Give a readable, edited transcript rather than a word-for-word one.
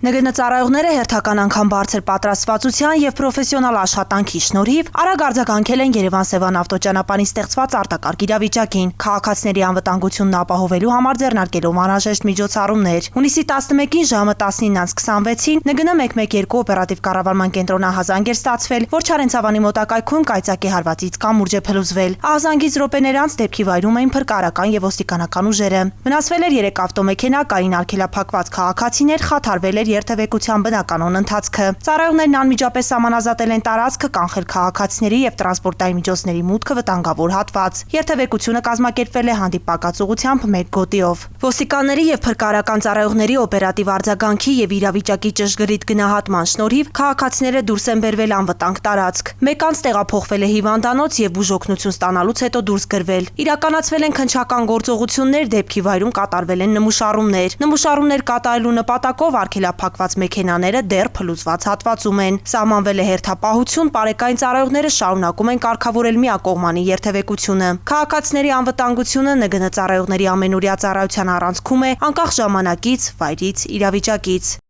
ՆԳՆ ծառայողները հերթական անգամ բարձր պատրաստվածության եւ պրոֆեսիոնալ աշխատանքի շնորհիվ արագ արձագանքել են Երևան-Սևան ավտոճանապարհին ստեղծված արտակարգ իրավիճակին, քաղաքացիների անվտանգությունն ապահովելու համար ձեռնարկելով անհրաժեշտ միջոցառումներ։ Հունիսի 11-ին ժամը 19:26-ին ՆԳՆ 112 օպերատիվ կառավարման կենտրոնահազանգ էր ստացվել, որ Չարենցավանի մոտակայքում կայծակի հարվածից կամուրջ է փլուզվել։ Ահազանգից րոպեներ անց դեպքի վայրում էին փրկարարական եւ ոստիկանական ուժերը։ Վնասվել էր 3 ավտոմեքենա, կային արգելափակված քաղաքացիներ, խաթարվել էր երթևեկության բնականոն ընթացքը։ Ծառայողներն անմիջապես սահմանազատել են տարածքը, կանխել քաղաքացիների եւ տրանսպորտային միջոցների մուտքը վտանգավոր հատված։ Երթևեկությունը կազմակերպվել է հանդիպակաց ուղղությամբ 1 գոտիով։ Ոստիկանների եւ փրկարարական ծառայողների օպերատիվ արձագանքի եւ իրավիճակի ճշգրիտ գնահատման շնորհիվ քաղաքացիները դուրս են բերվել անվտանգ տարածք։ Մեկ անց տեղափոխվել է հիվանդանոց եւ բուժօգնություն ստանալուց հետո դուրս գրվել։ Իրականացվել են քննչական գործողություններ, դեպքի վայրում կատարվել են նմուշառումներ։ Նմուշառումներ կատարելու նպատակով արգելափակված մեքենաները դեռ փլուզված հատվածում են։ Սահմանվել է հերթապահություն, պարեկային ծառայողները շարունակում են կարգավորել միակողմանի երթևեկությունը։ Քաղաքացիների անվտանգությունը ՆԳՆ ծառայողների ամենօրյա ծառայության առանցքում է անկախ ժամանակից, վայրից, իրավիճակից։